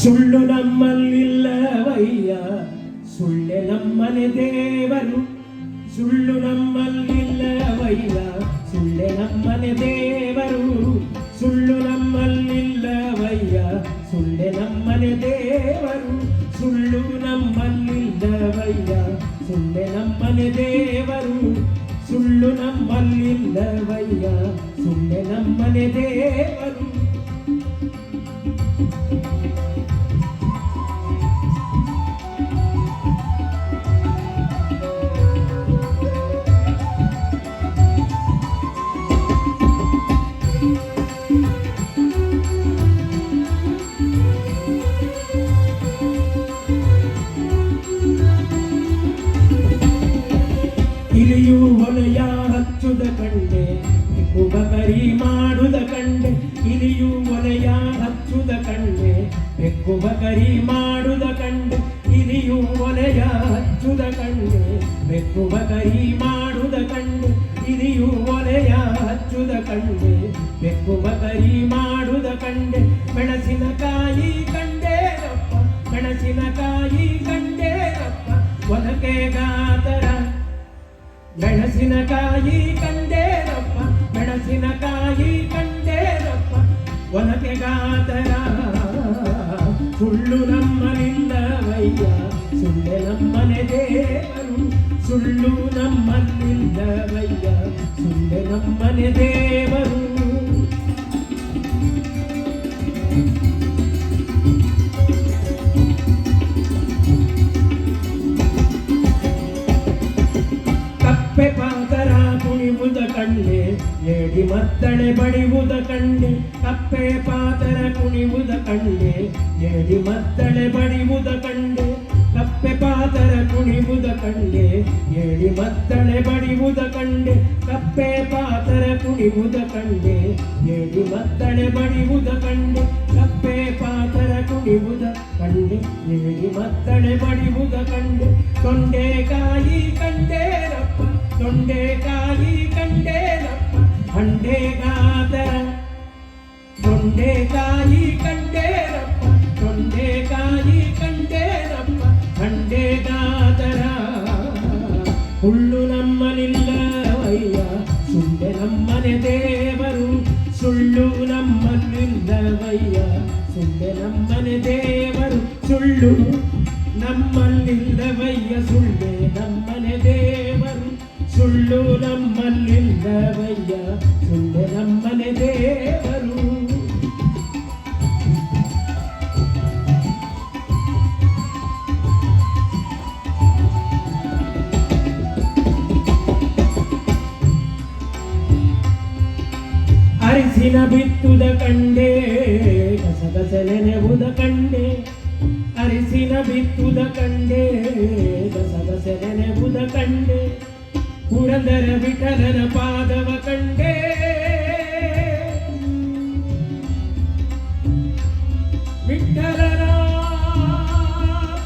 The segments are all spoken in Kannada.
ಸುಳ್ಳು ನಮ್ಮಲ್ಲಿಲ್ಲವಯ್ಯ, ಸುಳ್ಳೆ ನಮ್ಮನೆ ದೇವರು. ಸುಳ್ಳು ನಮ್ಮಲ್ಲಿಲ್ಲವಯ್ಯ, ಸುಳ್ಳೆ ನಮ್ಮನೆ ದೇವರು. ಸುಳ್ಳು ನಮ್ಮಲ್ಲಿಲ್ಲವಯ್ಯ, ಸುಳ್ಳೆ ನಮ್ಮನೆ ದೇವರು. ಸುಳ್ಳು ನಮ್ಮಲ್ಲಿಲ್ಲವಯ್ಯ, ಸುಳ್ಳೆ ನಮ್ಮನೆ ದೇವರು. ಸುಳ್ಳು ನಮ್ಮಲ್ಲಿಲ್ಲವಯ್ಯ, ಸುಳ್ಳೆ ನಮ್ಮನೆ ದೇವರು. ಇಲಿಯು ಹೊಲೆಯ ಹಚ್ಚುದ ಕಂಡೆ, ಬೆಕ್ಕುಬಕರಿ ಮಾಡುದ ಕಂಡೆ. ಇಲಿಯು ಹೊಲೆಯ ಹಚ್ಚುದ ಕಂಡೆ, ಬೆಕ್ಕುಬಕರಿ ಮಾಡುದ ಕಂಡೆ. ಇಲಿಯು ಹೊಲೆಯ ಹಚ್ಚುದ ಕಂಡೆ, ಬೆಕ್ಕುಬಕರಿ ಮಾಡುದ ಕಂಡೆ. ಇಲಿಯು ಹೊಲೆಯ ಹಚ್ಚುದ ಕಂಡೆ, ಬೆಕ್ಕುಬಕರಿ ಮಾಡುದ ಕಂಡೆ. ಮೆಣಸಿನಕಾಯಿ ಕಂಡೇನಪ್ಪ, ಮೆಣಸಿನಕಾಯಿ ಕಂಡೇನಪ್ಪ, ಒನಕೆ ಗಾತರ. ಮೆಣಸಿನಕಾಯಿ ಕಂಡೇನಪ್ಪ, ಮೆಣಸಿನಕಾಯಿ ಕಂಡೇನಪ್ಪ, ಒನಕೆ ಗಾತರ. ಸುಳ್ಳು ನಮ್ಮಲ್ಲಿಲ್ಲವಯ್ಯ, ಸುಳ್ಳೆ ನಮ್ಮನೆ ದೇವರು. ಸುಳ್ಳು ನಮ್ಮಲ್ಲಿಲ್ಲವಯ್ಯ, ಸುಳ್ಳೆ ನಮ್ಮನೆ ದೇವರು. ಕಪ್ಪೆ ಪಾತರ ಕುಣಿವುದ ಕಂಡೆ, ಏಡಿ ಮದ್ದಳೆ ಬಡಿವುದ ಕಂಡೆ. ಕಪ್ಪೆ ಪಾತರ ಕುಣಿವುದ ಕಂಡೆ, ಏಡಿ ಮದ್ದಳೆ ಬಡಿವುದ ಕಂಡೆ. ಕಪ್ಪೆ ಪಾತರ ಕುಣಿವುದ ಕಂಡೆ, ಏಡಿ ಮದ್ದಳೆ ಬಡಿವುದ ಕಂಡೆ. ಕಪ್ಪೆ ಪಾತರ ಕುಣಿವುದ ಕಂಡೆ, ಏಡಿ ಮದ್ದಳೆ ಬಡಿವುದ ಕಂಡೆ. ಕಪ್ಪೆ ಪಾತರ ಕುಣಿವುದ ಕಂಡೆ, ಏಡಿ ಮದ್ದಳೆ ಬಡಿವುದ ಕಂಡೆ. ತೊಂಡೆಕಾಯಿ ಕಂಡೇನಪ್ಪ, ತೊಂಡೆಕಾಯಿ ಕಂಡೇನಪ್ಪ, ಹಂಡೆಗಾತರ. ತೊಂಡೆಕಾಯಿ ಕಂಡೇನಪ್ಪ, ತೊಂಡೆಕಾಯಿ ಕಂಡೇನಪ್ಪ, ಹಂಡೆಗಾತರ. ಹುಳ್ಳು ನಮ್ಮಲ್ಲಿಲ್ಲವಯ್ಯ, ಸುಳ್ಳೆ ನಮ್ಮನೆ ದೇವರು. ಸುಳ್ಳು ನಮ್ಮಲ್ಲಿಲ್ಲವಯ್ಯ, ಸುಳ್ಳೆ ನಮ್ಮನೆ ದೇವರು. ಸುಳ್ಳು ನಮ್ಮಲ್ಲಿಲ್ಲವಯ್ಯ, ಸುಳ್ಳೆ ನಮ್ಮನೆ ದೇವರು. ಸುಳ್ಳು ನಮ್ಮಲ್ಲಿಲ್ಲವಯ್ಯ, ಸುಳ್ಳೆ ನಮ್ಮನೆ ದೇವರು. ಅರಿಸಿನ ಬಿತ್ತುದ ಕಂಡೆ, ಗಸಗಸಲೆ ನೆವುದ ಕಂಡೆ. ಅರಿಸಿನ ಬಿತ್ತುದ ಕಂಡೆ, ಗಸಗಸಲೆ ನೆವುದ ಕಂಡೆ. ಪುರಂದರ ವಿಠಲನ ಪಾದವ ಕಂಡೆ, ವಿಠಲನ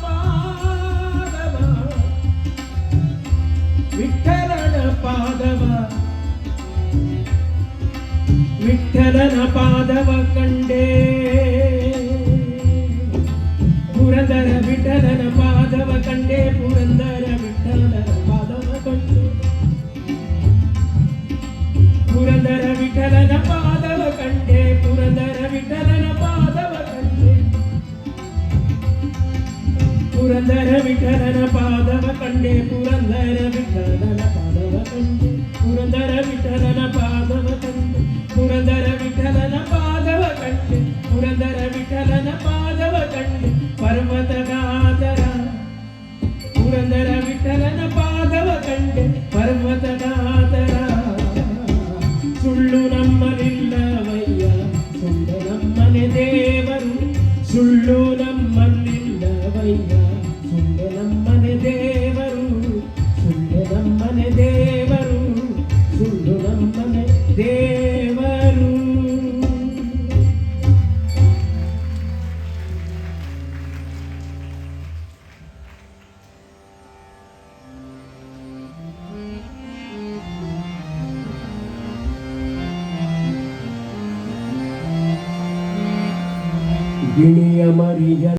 ಪಾದವ, ವಿಠಲನ ಪಾದವ, ವಿಠಲನ ಪಾದವ ಕಂಡೆ. ಪುರಂದರ ವಿಠಲನ ಪಾದವ ಕಂಡೆ, ಪುರಂದರ ವಿಠಲನ ಪಾದವ ಕಂಡೆ. ಪುರಂದರ ವಿಠಲನ ಪಾದವ ಕಂಡೆ, ಪುರಂದರ ವಿಠಲನ ಪಾದವ ಕಂಡೆ. ಪುರಂದರ ವಿಠಲನ ಪಾದವ ಕಂಡೆ, ಪುರಂದರ ವಿಠಲನ ಪಾದವ ಕಂಡೆ. ಪುರಂದರ ವಿಠಲನ ಪಾದವ ಕಂಡೆ, ಪುರಂದರ ವಿಠಲನ ಪಾದವ ಕಂಡೆ. ಪುರಂದರ ವಿಠಲನ ಪಾದವ ಕಂಡೆ. ಪರ್ವತಗಾತರ ಗಿಣಿಯ ಮರಿಯ